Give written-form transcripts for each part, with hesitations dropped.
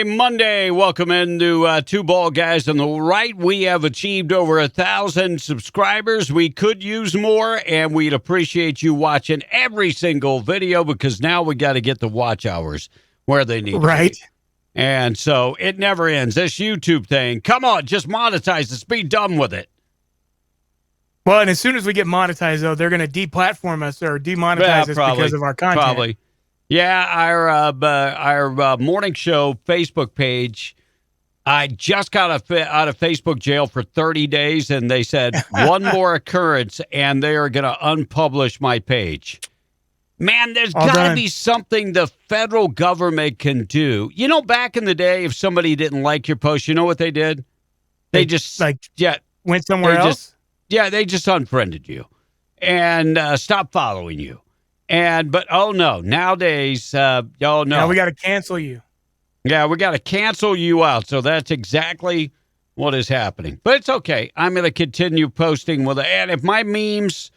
Monday. Welcome into Two Bald Guys on the Right. We have achieved over 1,000 subscribers. We could use more, and we'd appreciate you watching every single video because now we got to get the watch hours where they need to be. And so it never ends. This YouTube thing, come on, just monetize us. Be done with it. Well, and as soon as we get monetized, though, they're going to deplatform us or demonetize us because of our content. Probably. Yeah, our morning show Facebook page, I just got out of Facebook jail for 30 days, and they said one more occurrence, and they are going to unpublish my page. Man, there's got to be something the federal government can do. You know, back in the day, if somebody didn't like your post, you know what they did? They just went somewhere else? They just unfriended you and stopped following you. But nowadays, Now we got to cancel you. Yeah, we got to cancel you out. So that's exactly what is happening. But it's okay. I'm going to continue posting with it. And if my memes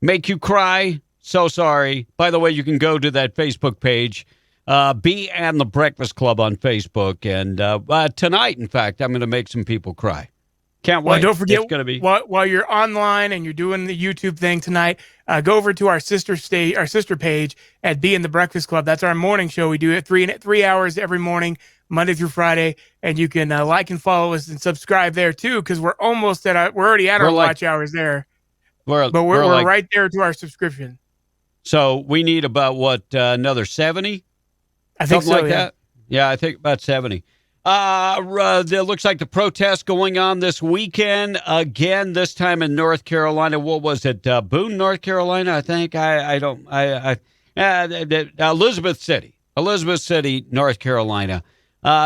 make you cry, so sorry. By the way, you can go to that Facebook page, B and the Breakfast Club on Facebook. And tonight, in fact, I'm going to make some people cry. Can't wait. Well, don't forget, it's gonna be... while you're online and you're doing the YouTube thing tonight, go over to our sister page at B and the Breakfast Club. That's our morning show. We do it 3 hours every morning, Monday through Friday, and you can like and follow us and subscribe there too, because we're already at our watch hours there. We're right there to our subscription. So we need about another 70? I think something like that. Yeah, I think about 70. It looks like the protest going on this weekend again. This time in North Carolina. What was it? Boone, North Carolina. I think. Elizabeth City, North Carolina.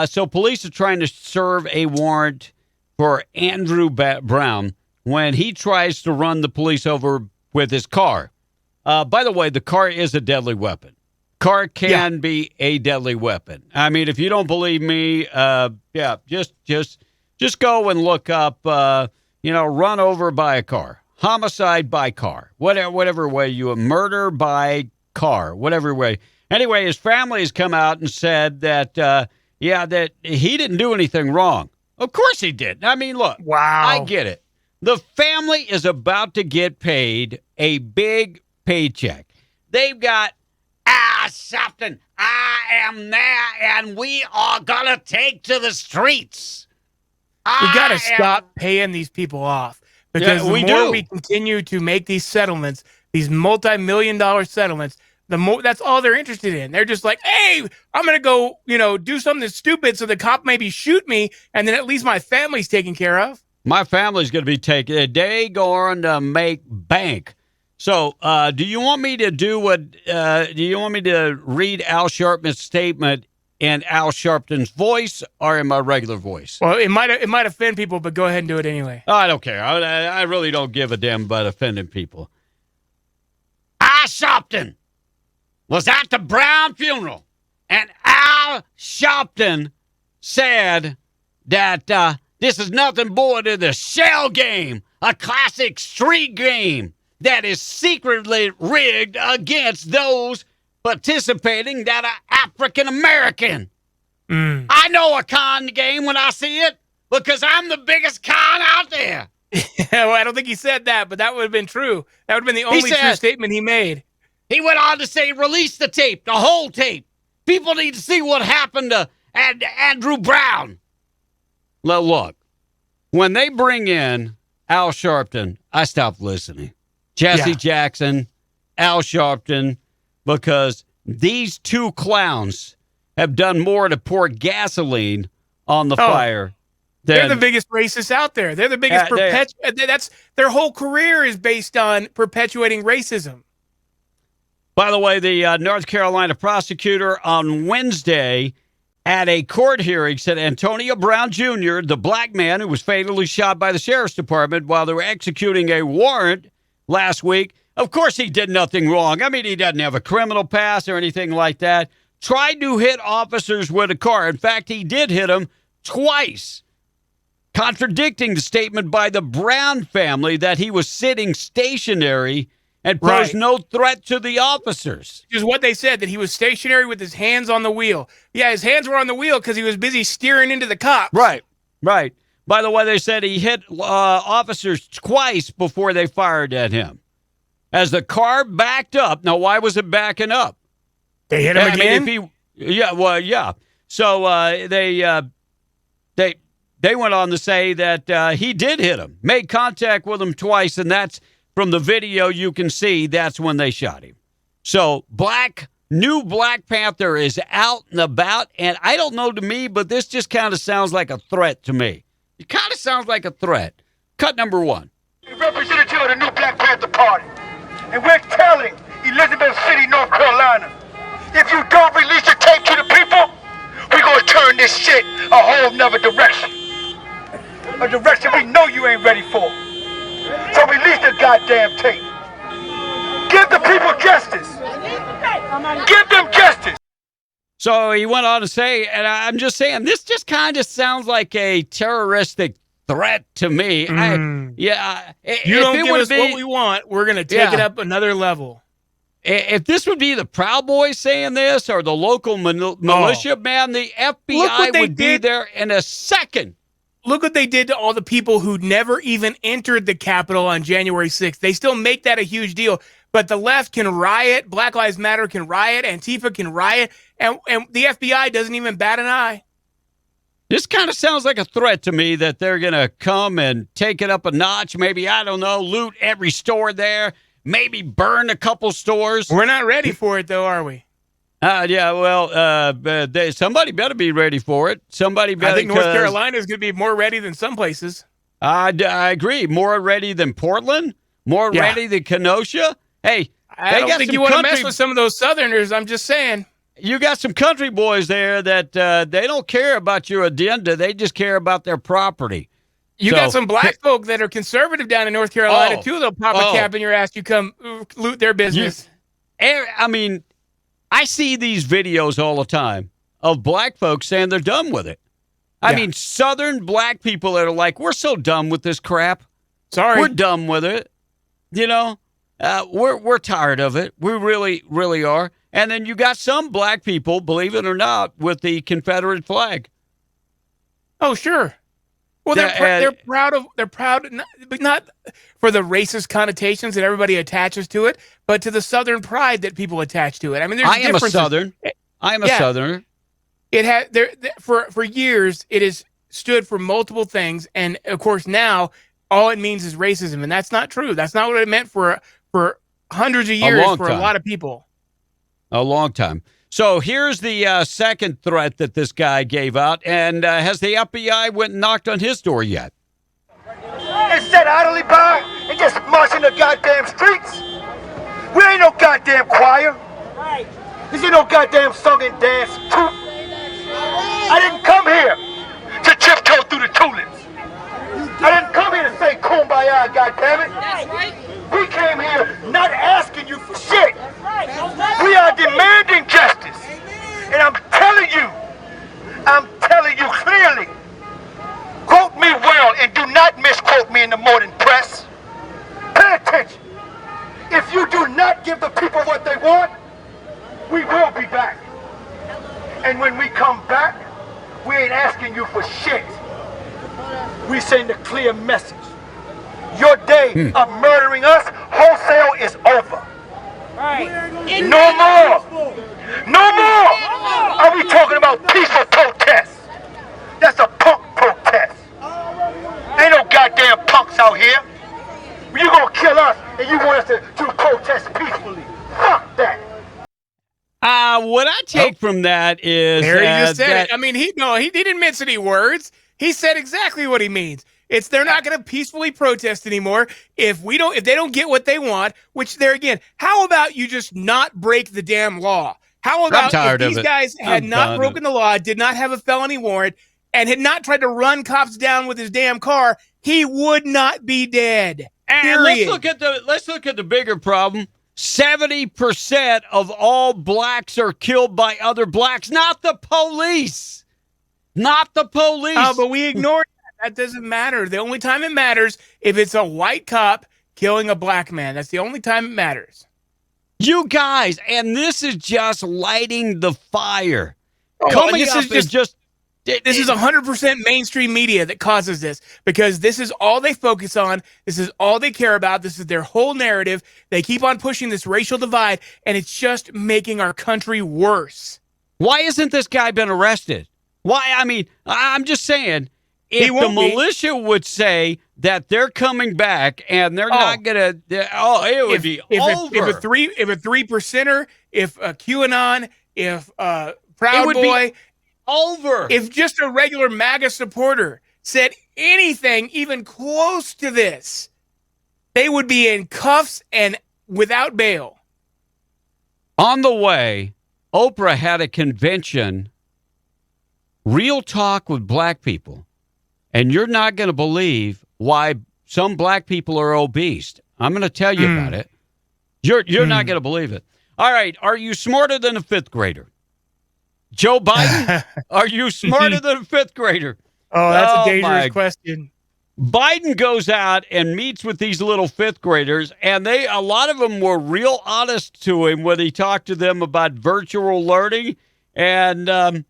So police are trying to serve a warrant for Andrew Brown when he tries to run the police over with his car. By the way, the car is a deadly weapon. Car can be a deadly weapon. I mean, if you don't believe me, just go and look up, run over by a car, homicide by car, whatever way murder by car, whatever way. Anyway, his family has come out and said that, that he didn't do anything wrong. Of course he did. I mean, look, wow, I get it. The family is about to get paid a big paycheck. They've got something. I am there, and we are gonna take to the streets. We got to stop paying these people off because the more we continue to make these settlements, these multi-million-dollar settlements, the more that's all they're interested in. They're just like, hey, I'm gonna go, do something stupid so the cop maybe shoot me, and then at least my family's taken care of. My family's gonna be taken. They going to make bank. So, do you want me to read Al Sharpton's statement in Al Sharpton's voice or in my regular voice? Well, it might offend people, but go ahead and do it anyway. I don't care. I really don't give a damn about offending people. Al Sharpton was at the Brown funeral, and Al Sharpton said that this is nothing more than the shell game, a classic street game that is secretly rigged against those participating that are African American. I know a con game when I see it because I'm the biggest con out there. Well, I don't think he said that, but that would have been true. That would have been the only true statement he made. He went on to say, release the tape, the whole tape. People need to see what happened to Andrew Brown. Look, when they bring in Al Sharpton, I stop listening. Jesse Jackson, Al Sharpton, because these two clowns have done more to pour gasoline on the fire. They're the biggest racists out there. They're the biggest that's their whole career is based on perpetuating racism. By the way, the North Carolina prosecutor on Wednesday at a court hearing said Antonio Brown Jr., the black man who was fatally shot by the sheriff's department while they were executing a warrant last week. Of course, he did nothing wrong. I mean, he doesn't have a criminal past or anything like that. Tried to hit officers with a car. In fact, he did hit them twice, contradicting the statement by the Brown family that he was sitting stationary and posed Right. no threat to the officers. Which is what they said, that he was stationary with his hands on the wheel. Yeah, his hands were on the wheel because he was busy steering into the cops. Right. By the way, they said he hit officers twice before they fired at him. As the car backed up. Now, why was it backing up? They hit him again? Yeah. So they went on to say that he did hit him, made contact with him twice, and that's from the video you can see. That's when they shot him. So new Black Panther is out and about, and I don't know to me, but this just kind of sounds like a threat to me. It kind of sounds like a threat. Cut number 1. Representative of the new Black Panther Party, and we're telling Elizabeth City, North Carolina, if you don't release your tape to the people, we're going to turn this shit a whole nother direction. A direction we know you ain't ready for. So release the goddamn tape. Give the people justice. Give them justice. So he went on to say, and I'm just saying, this just kind of sounds like a terroristic threat to me. You don't give us what we want, we're going to take it up another level. If this would be the Proud Boys saying this or the local militia, man, the FBI would be there in a second. Look what they did to all the people who never even entered the Capitol on January 6th. They still make that a huge deal. But the left can riot, Black Lives Matter can riot, Antifa can riot, and the FBI doesn't even bat an eye. This kind of sounds like a threat to me that they're going to come and take it up a notch. Maybe, I don't know, loot every store there, maybe burn a couple stores. We're not ready for it, though, are we? Somebody better be ready for it. Somebody better. I think North Carolina is going to be more ready than some places. I agree. More ready than Portland. More ready than Kenosha. Hey, I don't think you want to mess with some of those Southerners. I'm just saying. You got some country boys there that they don't care about your agenda. They just care about their property. You got some black folk that are conservative down in North Carolina, too. They'll pop a cap in your ass. You come loot their business. I see these videos all the time of black folks saying they're done with it. I mean, Southern black people that are like, we're so done with this crap. Sorry. We're done with it. You know, we're tired of it. We really, really are. And then you got some black people, believe it or not, with the Confederate flag. Oh, sure. Well, they're proud, but not for the racist connotations that everybody attaches to it, but to the Southern pride that people attach to it. I mean, there's differences. I am a Southerner. It had for years. It has stood for multiple things, and of course now all it means is racism, and that's not true. That's not what it meant for hundreds of years for a lot of people. A long time. So here's the second threat that this guy gave out, and has the FBI went and knocked on his door yet? Instead of idly by and just marching the goddamn streets, we ain't no goddamn choir. Right. This ain't no goddamn song and dance troupe. I didn't come here to tiptoe through the tulips. I didn't come here to say kumbaya, goddammit. That's right. We came here not asking you for shit. That's right. We are demanding justice. And I'm telling you clearly, quote me well and do not misquote me in the morning press. Pay attention. If you do not give the people what they want, we will be back. And when we come back, we ain't asking you for shit. We send a clear message. Your day of murdering us wholesale is over. Right. No more. No more. Are we talking about peaceful protests? That's a punk protest. Ain't no goddamn punks out here. You're gonna kill us and you want us to protest peacefully. Fuck that. What I take from that is Harry just said it. I mean, he didn't mince any words. He said exactly what he means. They're not going to peacefully protest anymore if they don't get what they want, which there again, how about you just not break the damn law? How about if these guys had not broken the law, did not have a felony warrant, and had not tried to run cops down with his damn car, he would not be dead. And let's look at the bigger problem. 70% of all blacks are killed by other blacks, not the police. Not the police. Oh, but we ignore that. That doesn't matter. The only time it matters if it's a white cop killing a black man. That's the only time it matters. You guys, and this is just lighting the fire. Oh, Coming this up is is just this is 100% mainstream media that causes this, because this is all they focus on. This is all they care about. This is their whole narrative. They keep on pushing this racial divide, and it's just making our country worse. Why isn't this guy been arrested? Why? I mean, I'm just saying, if the militia would say that they're coming back and they're not gonna, it would be over. If a 3%er, if a QAnon, if Proud Boy. Over. If just a regular MAGA supporter said anything even close to this, they would be in cuffs and without bail. On the way, Oprah had a convention, Real Talk with Black People. And you're not going to believe why some black people are obese. I'm going to tell you about it. You're not going to believe it. All right. Are you smarter than a fifth grader? Joe Biden, are you smarter than a fifth grader? Oh, that's a dangerous question. Biden goes out and meets with these little fifth graders, and a lot of them were real honest to him when he talked to them about virtual learning. And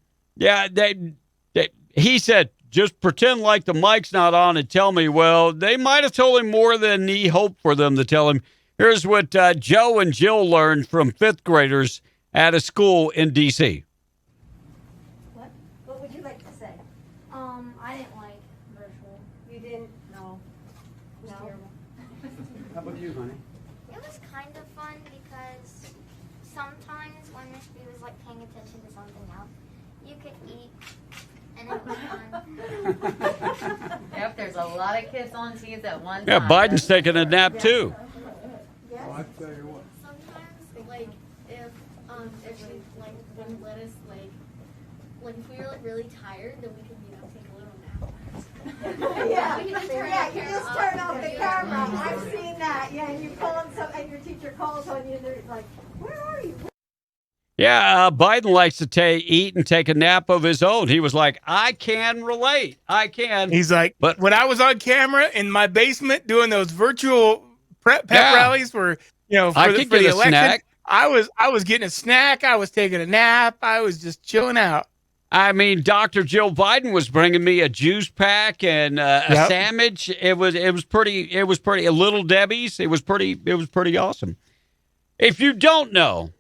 he said, just pretend like the mic's not on and tell me. Well, they might have told him more than he hoped for them to tell him. Here's what Joe and Jill learned from fifth graders at a school in D.C. What would you like to say? I didn't like virtual. You didn't? No. No. How about you, honey? It was kind of fun because sometimes when Miss B was like paying attention to something else, you could eat, and it was fun. Yep, there's a lot of kids on teams at one time. Yeah, Biden's taking a nap too. Well, I tell you what. Sometimes, like, if she, like, wouldn't let us, like, if we were, like, really tired, then we could, take a little nap. Yeah, We can just turn yeah, the you camera just off. turn off the camera. I've seen that. Yeah, and you call them, and your teacher calls on you, and they're like, "Where are you?" Yeah, Biden likes to eat and take a nap of his own. He was like, I can relate. I can. He's like, but when I was on camera in my basement doing those virtual pep rallies for the election, snack. I was getting a snack. I was taking a nap. I was just chilling out. I mean, Dr. Jill Biden was bringing me a juice pack and a sandwich. It was pretty. A Little Debbie's. It was pretty awesome. If you don't know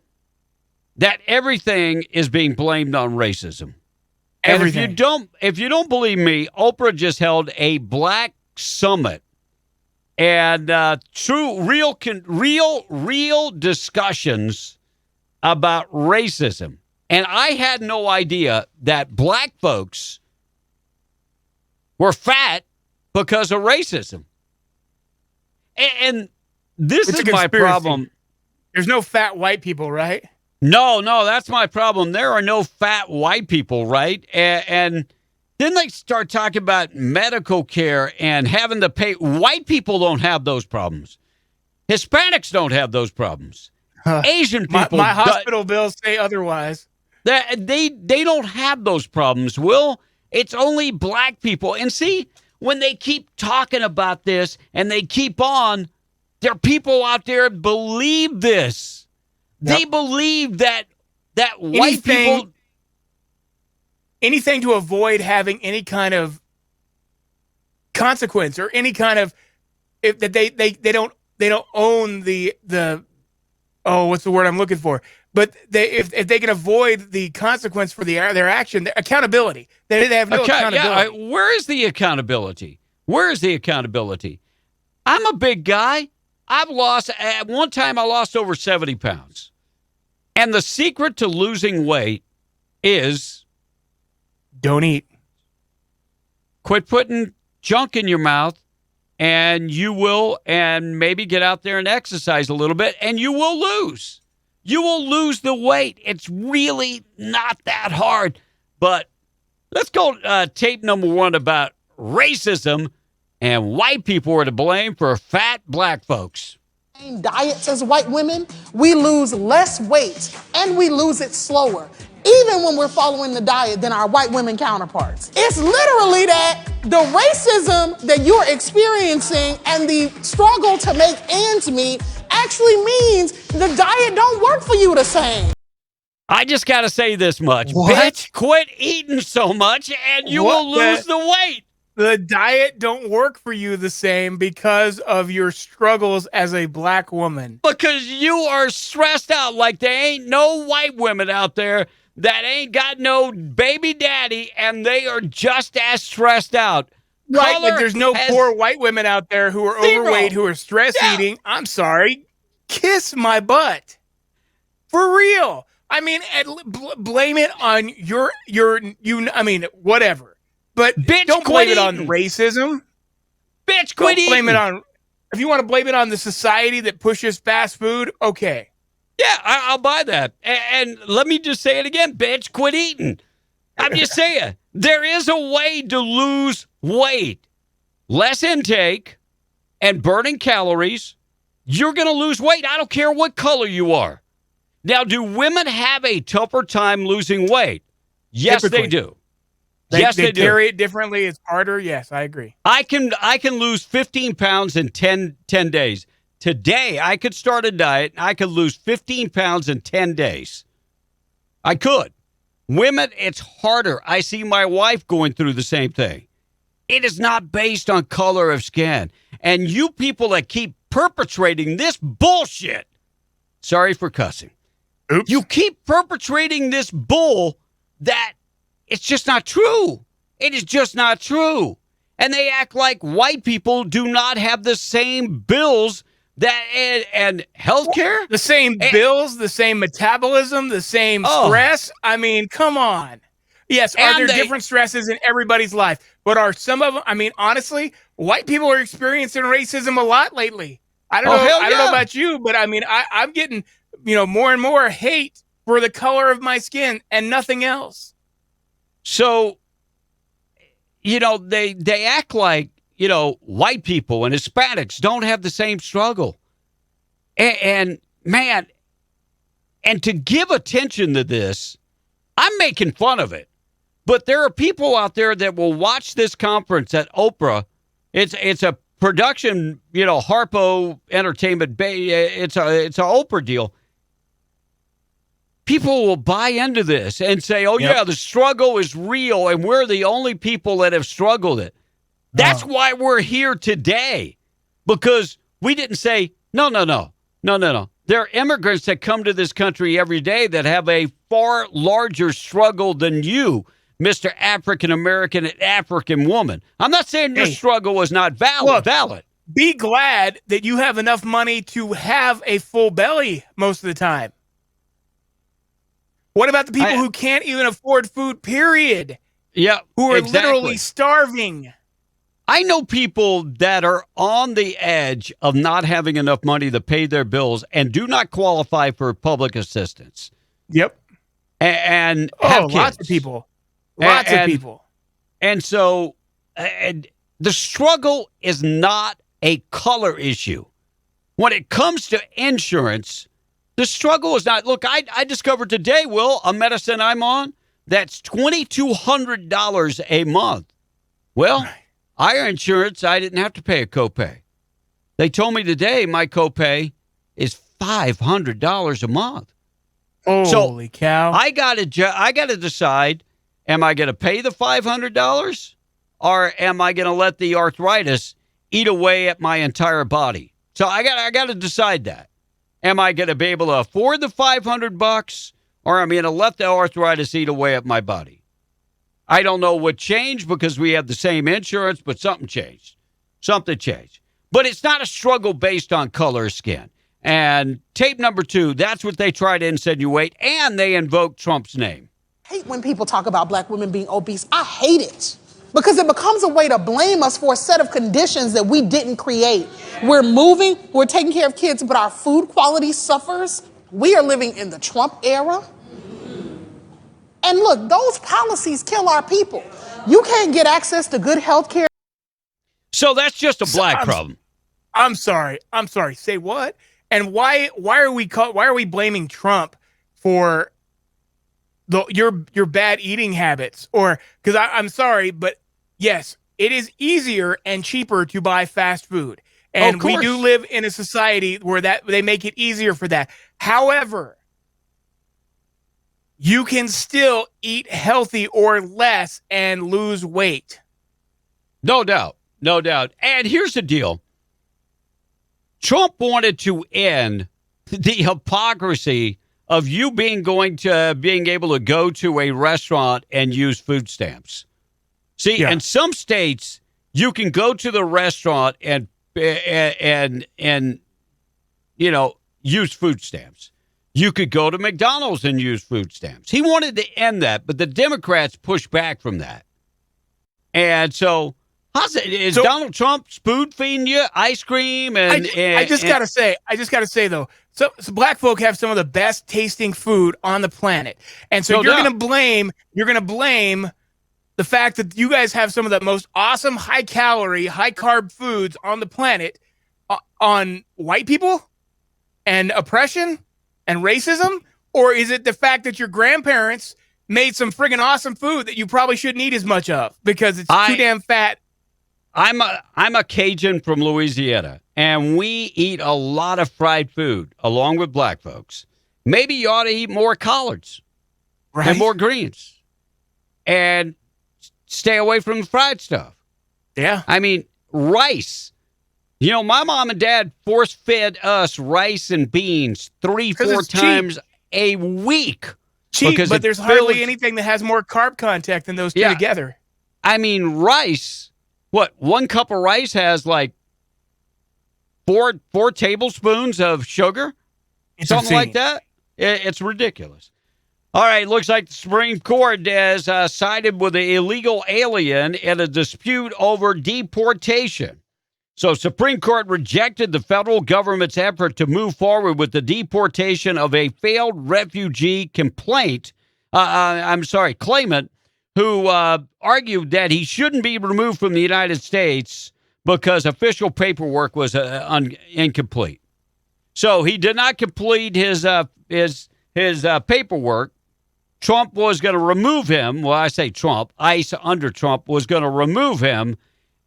that everything is being blamed on racism, and if you don't believe me, Oprah just held a Black Summit, and real discussions about racism. And I had no idea that black folks were fat because of racism. And this is my problem. There's no fat white people, right? No, that's my problem. There are no fat white people, right? And then they start talking about medical care and having to pay. White people don't have those problems. Hispanics don't have those problems. Asian people. My hospital bills say otherwise. They don't have those problems, Will. It's only black people. And see, when they keep talking about this and they keep on, there are people out there that believe this. Yep. They believe that white people... Anything to avoid having any kind of consequence or any kind of... that they don't own the what's the word I'm looking for? But if they can avoid the consequence for their action, accountability. They have no accountability. Yeah, where is the accountability? Where is the accountability? I'm a big guy. At one time I lost over 70 pounds. And the secret to losing weight is don't eat. Quit putting junk in your mouth, and you will, and maybe get out there and exercise a little bit, and you will lose. You will lose the weight. It's really not that hard. But let's go tape number 1 about racism and white people are to blame for fat black folks. Diets as white women, we lose less weight and we lose it slower, even when we're following the diet than our white women counterparts. It's literally that The racism that you're experiencing and the struggle to make ends meet actually means the diet don't work for you the same. I just got to say this much. What? Bitch, quit eating so much and you will lose the weight. The diet don't work for you the same because of your struggles as a black woman. Because you are stressed out like there ain't no white women out there that ain't got no baby daddy, and they are just as stressed out. Right, like there's no poor white women out there who are overweight, who are stress eating. I'm sorry. Kiss my butt. For real. I mean, blame it on whatever. But bitch, don't blame it on racism. Bitch, quit eating. Blame it on, if you want to blame it on the society that pushes fast food, okay. Yeah, I'll buy that. And let me just say it again, bitch, quit eating. I'm just saying, there is a way to lose weight. Less intake and burning calories. You're going to lose weight. I don't care what color you are. Now, do women have a tougher time losing weight? Yes, Typically. they do. They do. Carry it differently. It's harder. Yes, I agree. I can lose 15 pounds in 10 days. Today, I could start a diet and I could lose 15 pounds in 10 days. I could. Women, it's harder. I see my wife going through the same thing. It is not based on color of skin. And you people that keep perpetrating this bullshit, sorry for cussing. Oops. You keep perpetrating this bull that it's just not true. It is just not true. And they act like white people do not have the same bills and healthcare. The same bills, the same metabolism, the same stress. I mean, come on. Yes, are there different stresses in everybody's life? But are some of them, I mean, honestly, white people are experiencing racism a lot lately. I don't know. I don't know about you, but I mean, I'm getting, more and more hate for the color of my skin and nothing else. So, they act like, white people and Hispanics don't have the same struggle. And man, and to give attention to this, I'm making fun of it. But there are people out there that will watch this conference at Oprah. It's a production, Harpo Entertainment. It's a Oprah deal. People will buy into this and say, yeah, the struggle is real, and we're the only people that have struggled it. That's why we're here today, because we didn't say, no. There are immigrants that come to this country every day that have a far larger struggle than you, Mr. African-American and African woman. I'm not saying your struggle was not valid. Be glad that you have enough money to have a full belly most of the time. What about the people who can't even afford food, period? Yeah, who are literally starving. I know people that are on the edge of not having enough money to pay their bills and do not qualify for public assistance. Yep. And have kids. Lots of people. Lots of people. And so the struggle is not a color issue. When it comes to insurance, the struggle is not. Look, I discovered today, Will, a medicine I'm on that's $2,200 a month. Well, our insurance, I didn't have to pay a copay. They told me today my copay is $500 a month. Holy cow! I got to decide: am I going to pay the $500, or am I going to let the arthritis eat away at my entire body? So I got to decide that. Am I going to be able to afford the $500, or am I going to let the arthritis eat away at my body? I don't know what changed, because we have the same insurance, but something changed. Something changed. But it's not a struggle based on color of skin. And tape number 2, that's what they try to insinuate, and they invoke Trump's name. I hate when people talk about black women being obese. I hate it. Because it becomes a way to blame us for a set of conditions that we didn't create. We're moving, we're taking care of kids, but our food quality suffers. We are living in the Trump era. And look, those policies kill our people. You can't get access to good health care. So that's just a black problem. I'm sorry. Say what? And why are we blaming Trump for your bad eating habits? Or because I'm sorry, but yes, it is easier and cheaper to buy fast food. And we do live in a society where that they make it easier for that. However, you can still eat healthy or less and lose weight. No doubt. No doubt. And here's the deal. Trump wanted to end the hypocrisy of you being able to go to a restaurant and use food stamps. See, in some states, you can go to the restaurant and use food stamps. You could go to McDonald's and use food stamps. He wanted to end that, but the Democrats pushed back from that. And so, is Donald Trump spoon feeding you ice cream? I just gotta say though, so black folk have some of the best tasting food on the planet, and so you're gonna blame the fact that you guys have some of the most awesome high calorie, high carb foods on the planet on white people and oppression and racism? Or is it the fact that your grandparents made some friggin' awesome food that you probably shouldn't eat as much of because it's too damn fat? I'm a Cajun from Louisiana, and we eat a lot of fried food along with black folks. Maybe you ought to eat more collards and more greens and stay away from the fried stuff. Yeah. I mean, rice. You know, my mom and dad force-fed us rice and beans 3-4 times a week. Cheap, but there's hardly anything that has more carb content than those two together. I mean, rice, one cup of rice has like four tablespoons of sugar? Something like that? It's ridiculous. All right, looks like the Supreme Court has sided with the illegal alien in a dispute over deportation. So Supreme Court rejected the federal government's effort to move forward with the deportation of a failed refugee claimant who argued that he shouldn't be removed from the United States because official paperwork was incomplete. So he did not complete his paperwork. Trump was going to remove him. Well, I say Trump. ICE under Trump was going to remove him.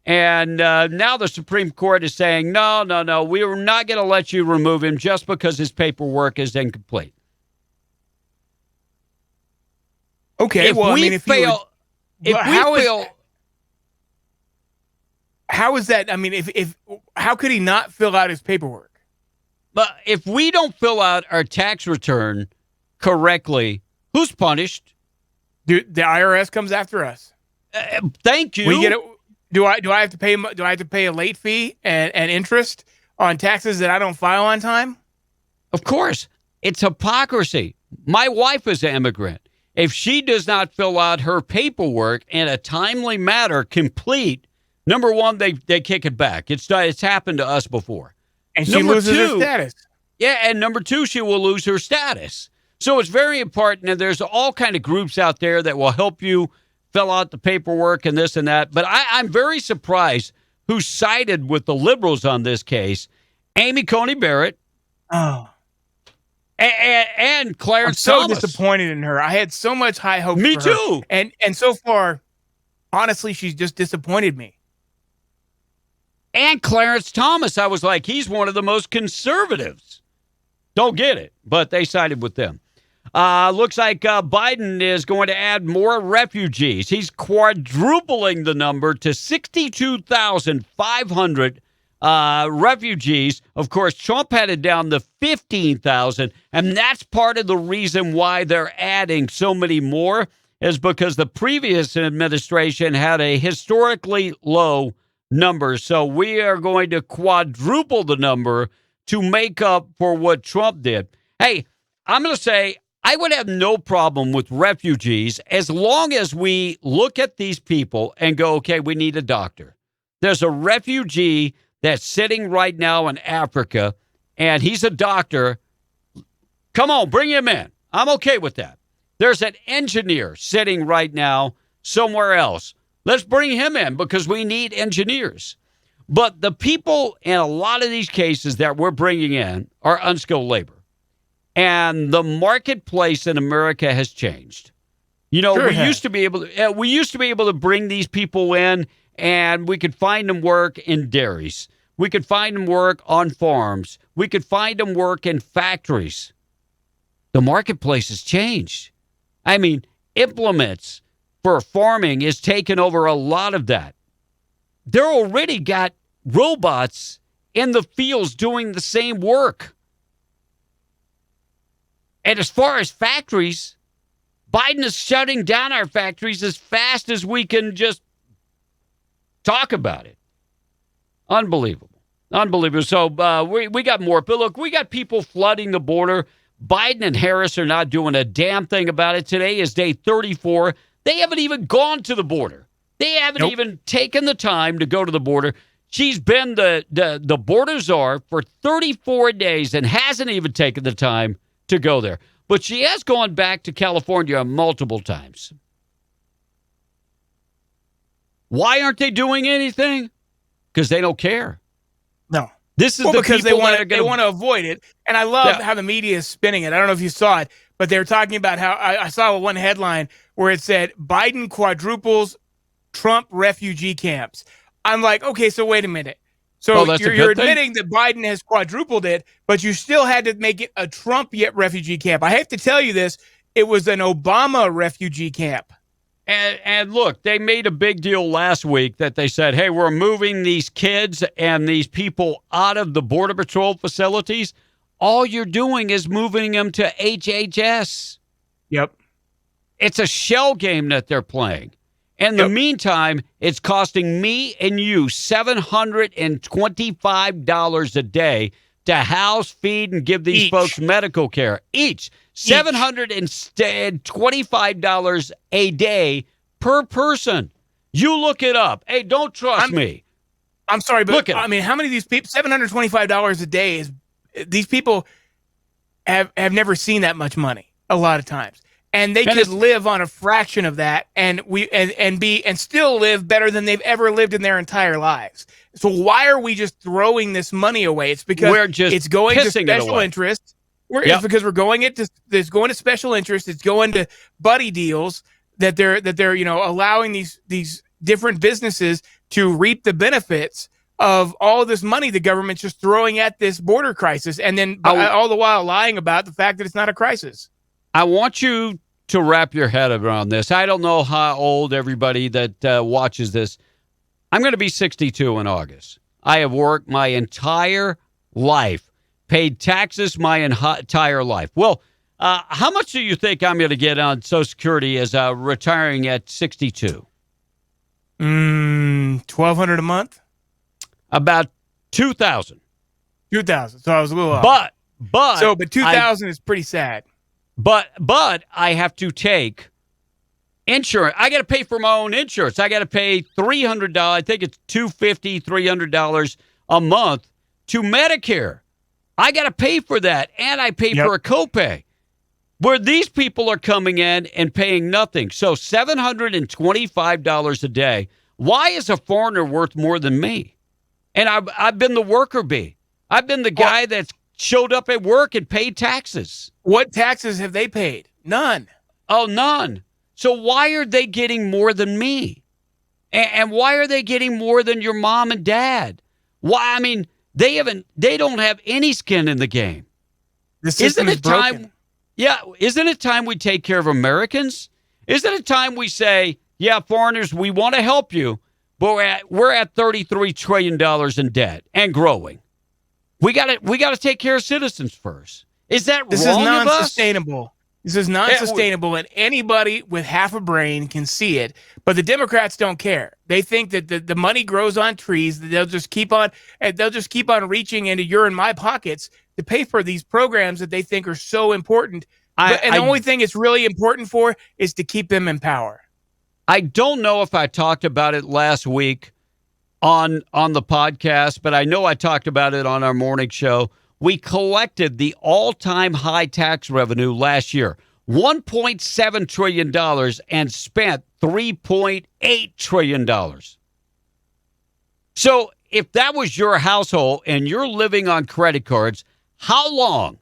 And now the Supreme Court is saying, no, we are not going to let you remove him just because his paperwork is incomplete. Okay, how is that? I mean, how could he not fill out his paperwork? But if we don't fill out our tax return correctly, who's punished? Dude, the IRS comes after us. Thank you. We get it. Do I have to pay? Do I have to pay a late fee and interest on taxes that I don't file on time? Of course, it's hypocrisy. My wife is an immigrant. If she does not fill out her paperwork in a timely manner, complete, number one, they kick it back. It's happened to us before, and she loses her status. Yeah, and number two, she will lose her status. So it's very important, and there's all kind of groups out there that will help you fill out the paperwork and this and that. But I'm very surprised who sided with the liberals on this case. Amy Coney Barrett. Oh. And Clarence I'm so Thomas. disappointed in her. I had so much high hopes Me for too. her. And so far, honestly, she's just disappointed me. And Clarence Thomas, I was like, he's one of the most conservatives. Don't get it, but they sided with them. Looks like Biden is going to add more refugees. He's quadrupling the number to 62,500 refugees. Of course, Trump had it down to 15,000, and that's part of the reason why they're adding so many more is because the previous administration had a historically low number. So we are going to quadruple the number to make up for what Trump did. Hey, I'm going to say I would have no problem with refugees as long as we look at these people and go, okay, we need a doctor. There's a refugee that's sitting right now in Africa, and he's a doctor. Come on, bring him in. I'm okay with that. There's an engineer sitting right now somewhere else. Let's bring him in because we need engineers. But the people in a lot of these cases that we're bringing in are unskilled labor. And the marketplace in America has changed. You know, Sure we used to be able to bring these people in, and we could find them work in dairies. We could find them work on farms. We could find them work in factories. The marketplace has changed. I mean, implements for farming is taking over a lot of that. They're already got robots in the fields doing the same work. And as far as factories, Biden is shutting down our factories as fast as we can just talk about it. Unbelievable. So we got more. But look, we got people flooding the border. Biden and Harris are not doing a damn thing about it. Today is day 34. They haven't even gone to the border. They haven't even taken the time to go to the border. She's been the border czar for 34 days and hasn't even taken the time to go there. But she has gone back to California multiple times. Why aren't they doing anything? Because they don't care. No. This is because they want to avoid it. And I love how the media is spinning it. I don't know if you saw it, but they were talking about how I saw one headline where it said Biden quadruples Trump refugee camps. I'm like, okay, so wait a minute. So you're admitting that Biden has quadrupled it, but you still had to make it a Trump refugee camp. I have to tell you this. It was an Obama refugee camp. And look, they made a big deal last week that they said, hey, we're moving these kids and these people out of the Border Patrol facilities. All you're doing is moving them to HHS. Yep. It's a shell game that they're playing. In the meantime, it's costing me and you $725 a day to house, feed, and give these folks medical care. Each. $725 a day per person. You look it up. Hey, don't trust me. I'm sorry, but I mean, how many of these people, $725 a day is, these people have never seen that much money a lot of times. And they could live on a fraction of that and still live better than they've ever lived in their entire lives. So why are we just throwing this money away? It's because it's going to special interests. It's because it's going to special interests. It's going to buddy deals that they're allowing these different businesses to reap the benefits of all of this money the government's just throwing at this border crisis, and then all the while lying about the fact that it's not a crisis. I want you to wrap your head around this. I don't know how old everybody that watches this. I'm going to be 62 in August. I have worked my entire life, paid taxes my entire life. Well, how much do you think I'm going to get on Social Security as retiring at 62? $1,200 a month? About $2,000. $2,000. So I was a little off. But $2,000 is pretty sad. But I have to take insurance. I got to pay for my own insurance. I got to pay $300. I think it's $250, $300 a month to Medicare. I got to pay for that, and I pay for a copay. Where these people are coming in and paying nothing. So $725 a day. Why is a foreigner worth more than me? And I've been the worker bee. I've been the guy that's showed up at work and paid taxes. What taxes have they paid? None. Oh, none. So why are they getting more than me? And why are they getting more than your mom and dad? Why? I mean, they don't have any skin in the game. The system is broken. Isn't it time we take care of Americans? Isn't it time we say, yeah, foreigners, we want to help you, but we're at $33 trillion in debt and growing. We got to take care of citizens first. Is that wrong of us? This is non-sustainable. This is non-sustainable, and anybody with half a brain can see it. But the Democrats don't care. They think that the money grows on trees. That they'll just keep on reaching into your and my pockets to pay for these programs that they think are so important. The only thing it's really important for is to keep them in power. I don't know if I talked about it last week on the podcast, but I know I talked about it on our morning show. We collected the all-time high tax revenue last year, $1.7 trillion, and spent $3.8 trillion. So if that was your household and you're living on credit cards, how long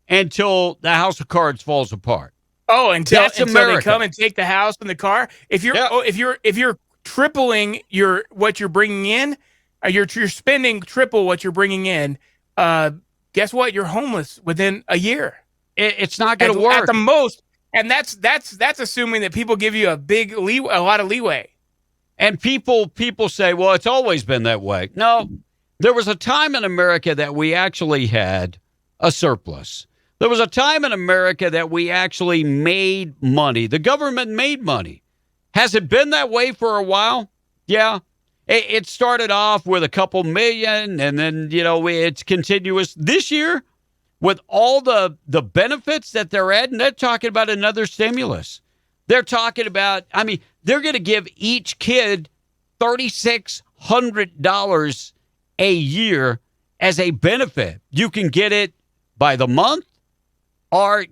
until the house of cards falls apart? Oh, until That's they America. come and take the house and the car. If you're Yep. if you're tripling what you're bringing in, you're spending triple what you're bringing in. Guess what? You're homeless within a year. It's not going to work. At the most. And that's assuming that people give you a lot of leeway. And people say, well, it's always been that way. No, there was a time in America that we actually had a surplus. There was a time in America that we actually made money. The government made money. Has it been that way for a while? Yeah. It started off with a couple million, and then, it's continuous. This year, with all the benefits that they're adding, they're talking about another stimulus. They're talking about, they're going to give each kid $3,600 a year as a benefit. You can get it by the month or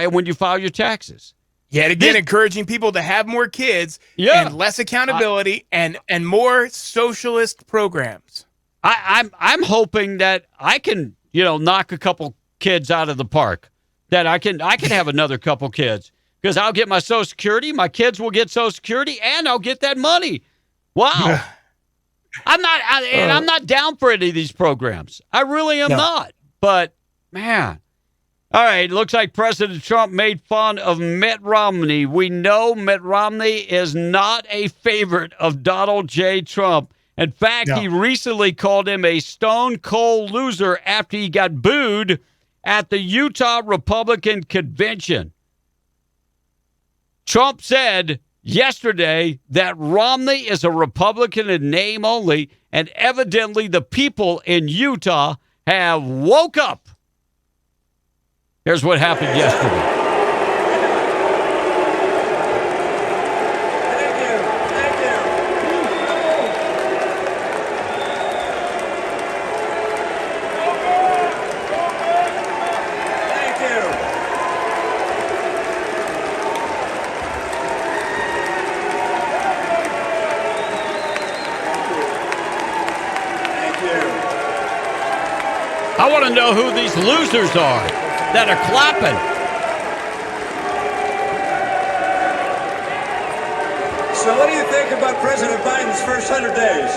when you file your taxes. Yet again, encouraging people to have more kids and less accountability and more socialist programs. I'm hoping that I can, knock a couple kids out of the park, that I can have another couple kids, because I'll get my Social Security, my kids will get Social Security, and I'll get that money. Wow. I'm not down for any of these programs. I really am not. But man, all right, looks like President Trump made fun of Mitt Romney. We know Mitt Romney is not a favorite of Donald J. Trump. In fact, he recently called him a stone cold loser after he got booed at the Utah Republican Convention. Trump said yesterday that Romney is a Republican in name only, and evidently the people in Utah have woke up. Here's what happened yesterday. I want to know who these losers are that are clapping. So what do you think about President Biden's first 100 days?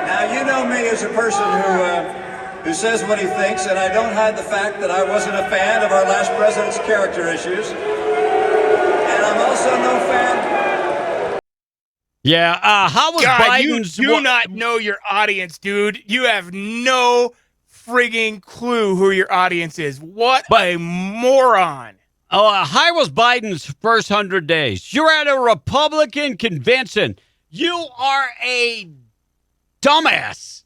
Now, you know me as a person who says what he thinks, and I don't hide the fact that I wasn't a fan of our last president's character issues. And I'm also no fan... Yeah, how was Biden's... You do not know your audience, dude. You have no frigging clue who your audience is. What a moron. How was Biden's first 100 days? You're at a Republican convention. You are a dumbass.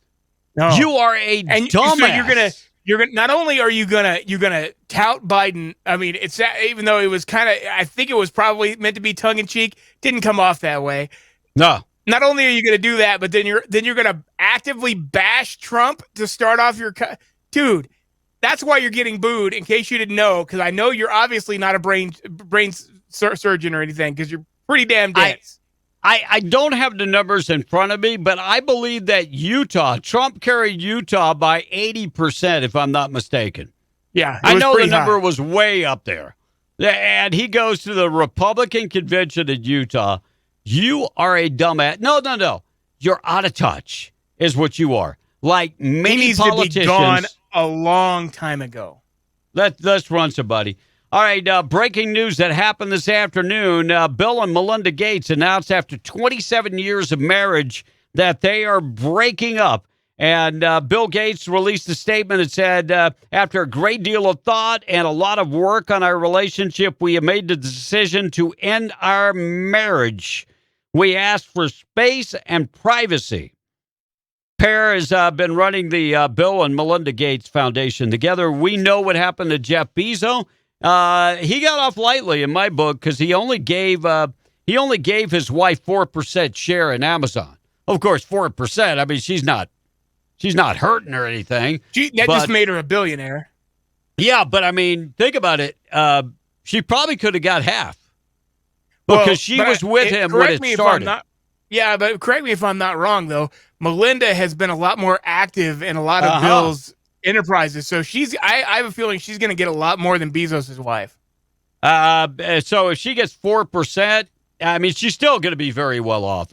No. You are a dumbass. So you're gonna not only are you gonna tout Biden. I mean, it's even though it was kind of, I think it was probably meant to be tongue in cheek. Didn't come off that way. No. Not only are you going to do that, but then you're going to actively bash Trump to start off your dude. That's why you're getting booed. In case you didn't know, because I know you're obviously not a brain surgeon or anything, because you're pretty damn dense. I don't have the numbers in front of me, but I believe that Trump carried Utah by 80%, if I'm not mistaken. Yeah, I know the number high. was way up there. And he goes to the Republican convention in Utah. You are a dumbass. No. You're out of touch is what you are. Like many he needs politicians. to be gone a long time ago. Let's run somebody. All right, breaking news that happened this afternoon. Bill and Melinda Gates announced after 27 years of marriage that they are breaking up. And Bill Gates released a statement that said, after a great deal of thought and a lot of work on our relationship, we have made the decision to end our marriage. We asked for space and privacy. Pair has been running the Bill and Melinda Gates Foundation together. We know what happened to Jeff Bezos. He got off lightly in my book because he only gave his wife 4% share in Amazon. Of course, 4%. I mean, she's not hurting or anything. That just made her a billionaire. Yeah, but I mean, think about it. She probably could have got half. Because she was with him when it started. But correct me if I'm not wrong, though. Melinda has been a lot more active in a lot of Bill's Enterprises. So I have a feeling she's going to get a lot more than Bezos' wife. So if she gets 4%, I mean, she's still going to be very well off.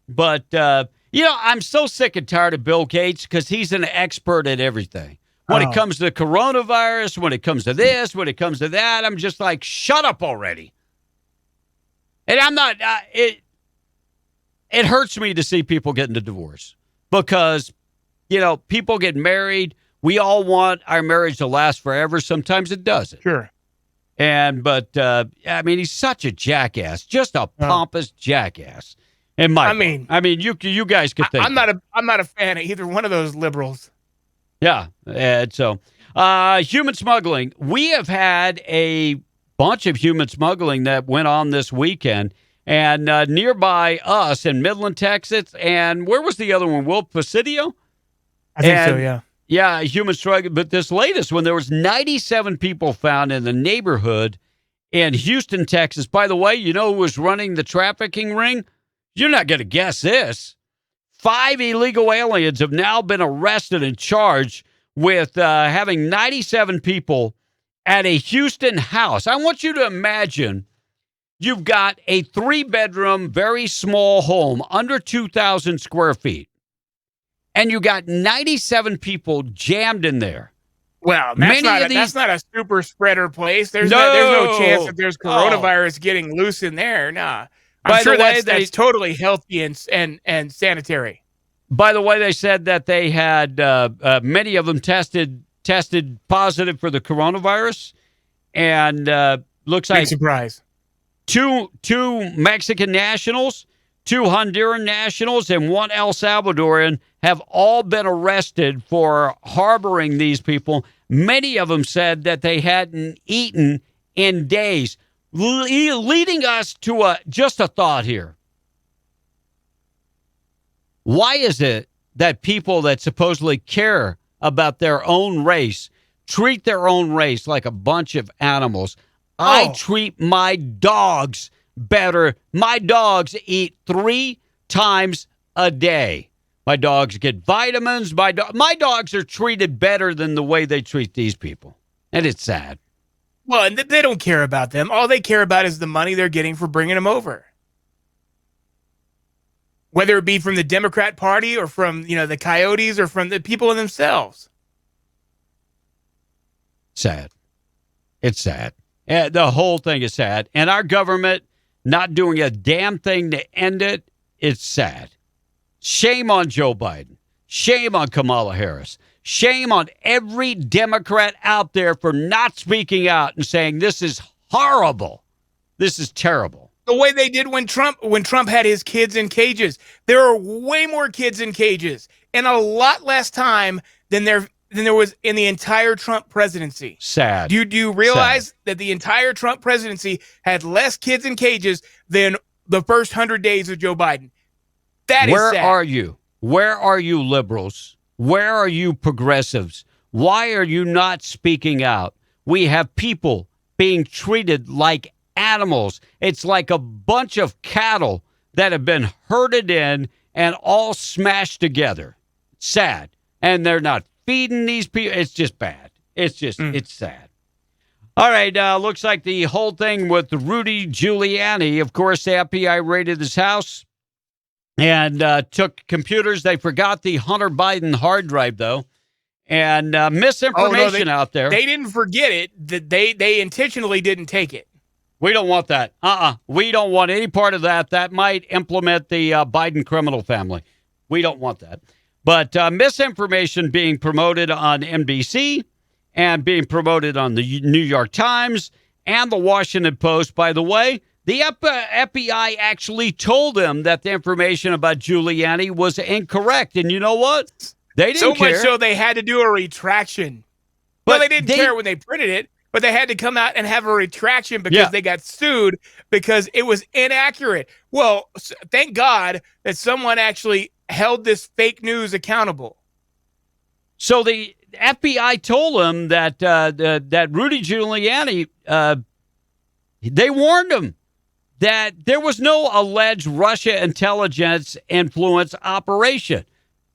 But I'm so sick and tired of Bill Gates because he's an expert at everything. When it comes to coronavirus, when it comes to this, when it comes to that, I'm just like, shut up already. And I'm not, it hurts me to see people getting a divorce because, people get married. We all want our marriage to last forever. Sometimes it doesn't. Sure. But he's such a jackass, just a pompous jackass. And you guys could think. I'm not a fan of either one of those liberals. Yeah. And so, human smuggling. We have had a bunch of human smuggling that went on this weekend, and nearby us in Midland, Texas, and where was the other one? Will Presidio? I think so. Yeah. Yeah, human struggle. But this latest one, there was 97 people found in the neighborhood in Houston, Texas. By the way, you know who was running the trafficking ring? You're not going to guess this. 5 illegal aliens have now been arrested and charged with having 97 people at a Houston house. I want you to imagine you've got a 3-bedroom, very small home, under 2,000 square feet. And you got 97 people jammed in there. Well, that's not a super spreader place. There's no chance that there's coronavirus getting loose in there. Nah. I'm sure that's totally healthy and sanitary. By the way, they said that they had many of them tested positive for the coronavirus, and looks like big surprise. Two Mexican nationals, 2 Honduran nationals, and 1 El Salvadorian have all been arrested for harboring these people. Many of them said that they hadn't eaten in days, leading us to just a thought here. Why is it that people that supposedly care about their own race treat their own race like a bunch of animals? I treat my dogs better. My dogs eat 3 times a day. My dogs get vitamins. My dogs are treated better than the way they treat these people. And it's sad. Well, and they don't care about them. All they care about is the money they're getting for bringing them over. Whether it be from the Democrat Party or from, the coyotes or from the people themselves. Sad. It's sad. The whole thing is sad. And our government not doing a damn thing to end it, it's sad. Shame on Joe Biden. Shame on Kamala Harris. Shame on every Democrat out there for not speaking out and saying this is horrible. This is terrible. The way they did when Trump had his kids in cages. There are way more kids in cages and a lot less time than there was in the entire Trump presidency. Sad. Do you realize that the entire Trump presidency had less kids in cages than the first 100 days of Joe Biden? That is sad. Where are you? Where are you liberals? Where are you progressives? Why are you not speaking out? We have people being treated like animals. It's like a bunch of cattle that have been herded in and all smashed together. Sad. And they're not feeding these people. It's just bad. It's just, it's sad. All right. Looks like the whole thing with Rudy Giuliani. Of course, the FBI raided his house and took computers. They forgot the Hunter Biden hard drive, though, and misinformation out there. They didn't forget it. They intentionally didn't take it. We don't want that. We don't want any part of that. That might implement the Biden criminal family. We don't want that. But misinformation being promoted on NBC and being promoted on the New York Times and the Washington Post. By the way, the FBI actually told them that the information about Giuliani was incorrect. And you know what? They didn't care. So much so they had to do a retraction. Well, they didn't care when they printed it, but they had to come out and have a retraction because they got sued because it was inaccurate. Well, thank God that someone actually held this fake news accountable. So the FBI told them that that Rudy Giuliani, they warned him that there was no alleged Russia intelligence influence operation.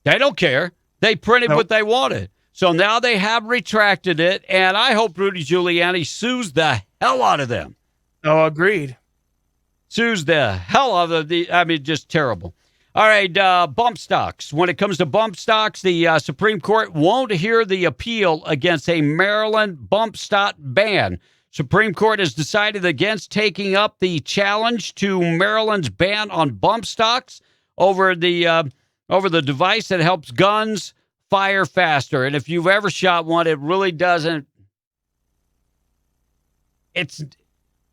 They don't care. They printed what they wanted. So now they have retracted it, and I hope Rudy Giuliani sues the hell out of them. Oh, agreed. Sues the hell out of just terrible. All right, bump stocks. When it comes to bump stocks, the Supreme Court won't hear the appeal against a Maryland bump stock ban. Supreme Court has decided against taking up the challenge to Maryland's ban on bump stocks over the device that helps guns fire faster. And if you've ever shot one, it really doesn't.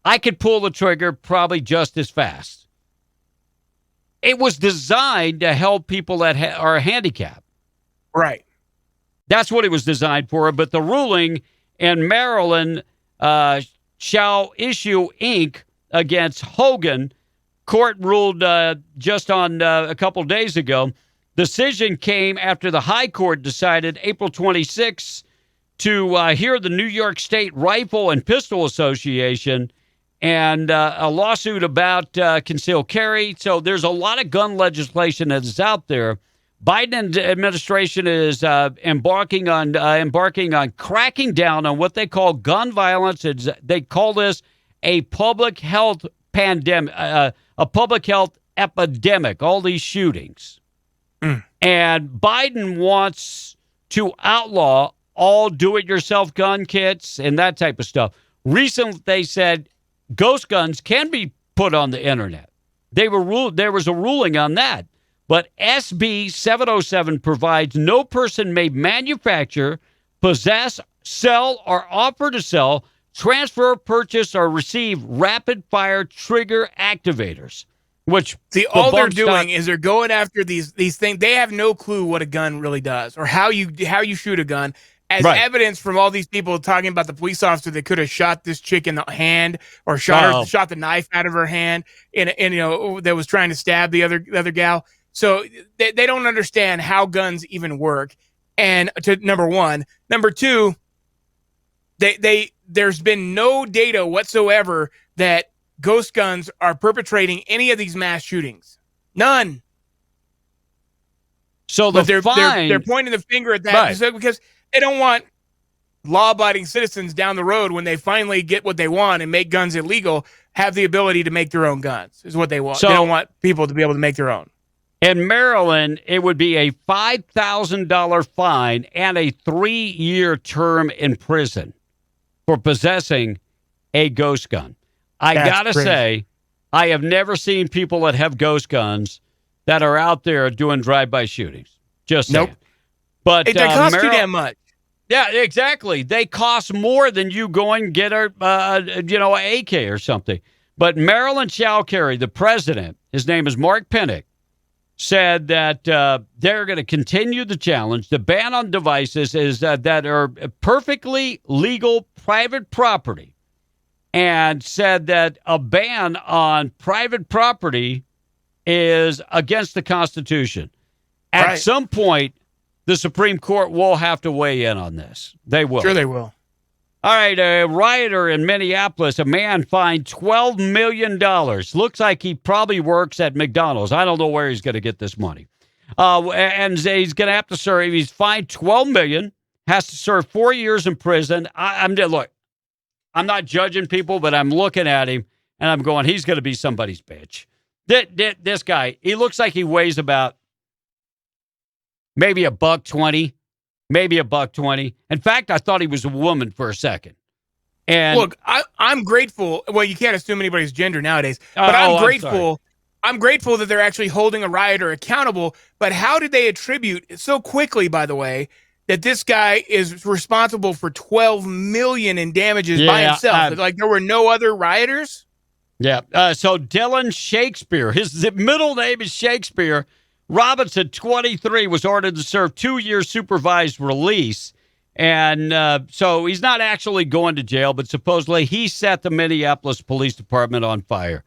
I could pull the trigger probably just as fast. It was designed to help people that are handicapped. Right. That's what it was designed for. But the ruling in Maryland shall issue ink against Hogan. Court ruled just on a couple days ago. Decision came after the High Court decided April 26 to hear the New York State Rifle and Pistol Association and a lawsuit about concealed carry. So there's a lot of gun legislation that is out there. Biden administration is embarking on cracking down on what they call gun violence. They call this a public health pandemic, a public health epidemic. All these shootings. And Biden wants to outlaw all do-it-yourself gun kits and that type of stuff. Recently, they said ghost guns can be put on the internet. There was a ruling on that. But SB 707 provides no person may manufacture, possess, sell, or offer to sell, transfer, purchase, or receive rapid-fire trigger activators. Which all they're doing is they're going after these things. They have no clue what a gun really does or how you shoot a gun. As evidence from all these people talking about the police officer that could have shot this chick in the hand or shot the knife out of her hand and that was trying to stab the other gal. So they don't understand how guns even work. And number one, number two, there's been no data whatsoever that ghost guns are perpetrating any of these mass shootings. None. So they're pointing the finger at that because they don't want law-abiding citizens down the road when they finally get what they want and make guns illegal, have the ability to make their own guns is what they want. So, they don't want people to be able to make their own. In Maryland, it would be a $5,000 fine and a 3-year term in prison for possessing a ghost gun. I got to say, I have never seen people that have ghost guns that are out there doing drive-by shootings. Just saying. Nope. But they cost too damn much. Yeah, exactly. They cost more than you going and get an AK or something. But Maryland shall carry, the president, his name is Mark Pinnock, said that they're going to continue the challenge. The ban on devices is that are perfectly legal private property. And said that a ban on private property is against the Constitution. At some point, the Supreme Court will have to weigh in on this. They will. Sure they will. All right, a rioter in Minneapolis, a man fined $12 million. Looks like he probably works at McDonald's. I don't know where he's going to get this money. And he's going to have to serve, he's fined $12 million, has to serve 4 years in prison. Look. I'm not judging people, but I'm looking at him, and I'm going, he's going to be somebody's bitch. This guy, he looks like he weighs about maybe $120, maybe $120. In fact, I thought he was a woman for a second. And look, I'm grateful. Well, you can't assume anybody's gender nowadays, but I'm grateful. I'm grateful that they're actually holding a rioter accountable. But how did they attribute so quickly, by the way, that this guy is responsible for $12 million in damages by himself? Like there were no other rioters? Yeah. So Dylan Shakespeare, his middle name is Shakespeare. Robinson, 23, was ordered to serve 2 years supervised release. And so he's not actually going to jail, but supposedly he set the Minneapolis Police Department on fire.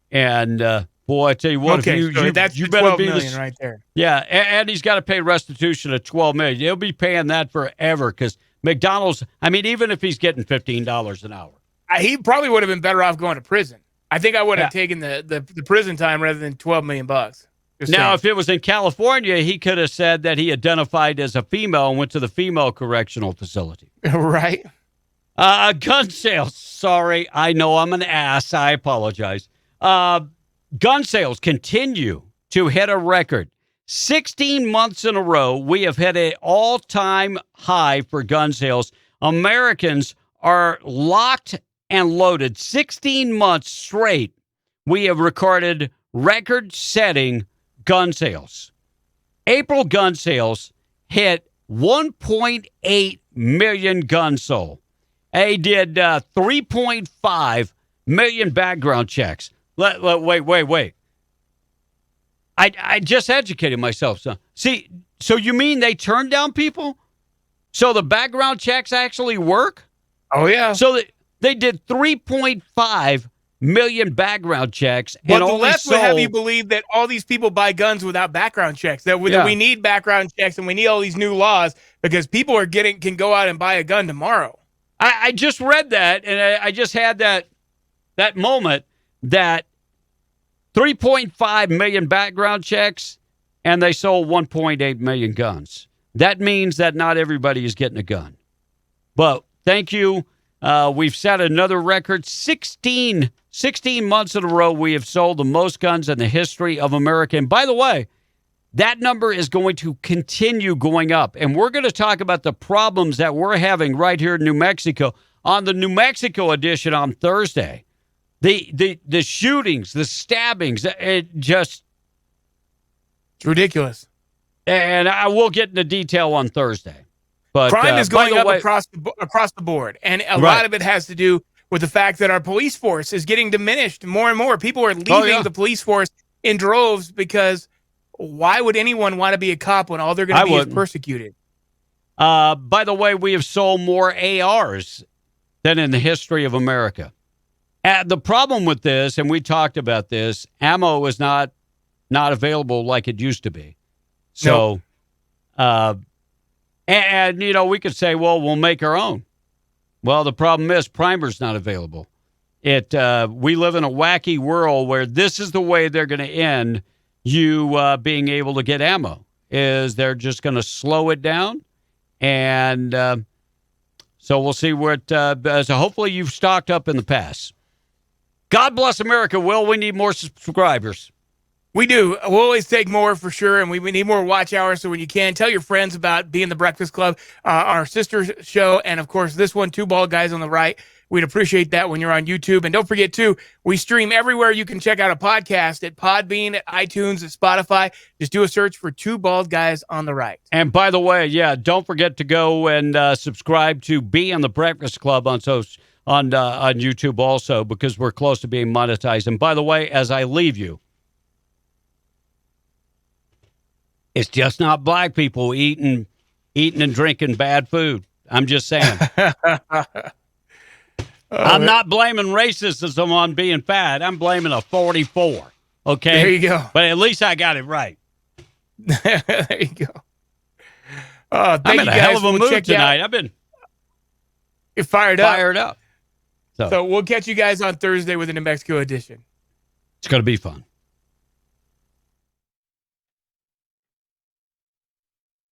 And boy, I tell you what, okay, that's you better $12 million right there. Yeah, and he's got to pay restitution of $12 million. He'll be paying that forever because McDonald's, even if he's getting $15 an hour. He probably would have been better off going to prison. I think I would have taken the prison time rather than $12 million. Now, if it was in California, he could have said that he identified as a female and went to the female correctional facility. Right. Gun sales. Sorry, I know I'm an ass. I apologize. Gun sales continue to hit a record. 16 months in a row, we have hit an all-time high for gun sales. Americans are locked and loaded. 16 months straight, we have recorded record-setting gun sales. April gun sales hit 1.8 million guns sold. They did 3.5 million background checks. Wait. I just educated myself. See, so you mean they turned down people? So the background checks actually work? Oh, yeah. So they did 3.5 million background checks. But and the only left would have you believe that all these people buy guns without background checks, that we need background checks and we need all these new laws because people can go out and buy a gun tomorrow. I just read that, and I just had that moment that 3.5 million background checks, and they sold 1.8 million guns. That means that not everybody is getting a gun. But thank you. We've set another record. 16 months in a row, we have sold the most guns in the history of America. And by the way, that number is going to continue going up. And we're going to talk about the problems that we're having right here in New Mexico on the New Mexico edition on Thursday. The shootings, the stabbings, it's ridiculous. And I will get into detail on Thursday. But crime is going up across the board, and a lot of it has to do with the fact that our police force is getting diminished more and more. People are leaving the police force in droves because why would anyone want to be a cop when all they're going to be is persecuted? By the way, we have sold more ARs than in the history of America. The problem with this, and we talked about this, ammo is not available like it used to be. So, and you know, we could say, well, we'll make our own. Well, the problem is primer's not available. We live in a wacky world where this is the way they're going to end you being able to get ammo, is they're just going to slow it down. And so we'll see what, so hopefully you've stocked up in the past. God bless America, Will. We need more subscribers. We do. We'll always take more for sure, and we need more watch hours. So when you can, tell your friends about Being the Breakfast Club, our sister show, and of course this one, Two Bald Guys on the Right. We'd appreciate that when you're on YouTube. And don't forget, too, we stream everywhere you can check out a podcast, at Podbean, at iTunes, at Spotify. Just do a search for Two Bald Guys on the Right. And by the way, don't forget to go and subscribe to Being the Breakfast Club on YouTube also, because we're close to being monetized. And by the way, as I leave you, it's just not black people eating and drinking bad food. I'm just saying. I'm not blaming racism on being fat. I'm blaming a 44. Okay? There you go. But at least I got it right. There you go. I'm in a hell of a mood tonight. You're fired up. So we'll catch you guys on Thursday with the New Mexico edition. It's going to be fun.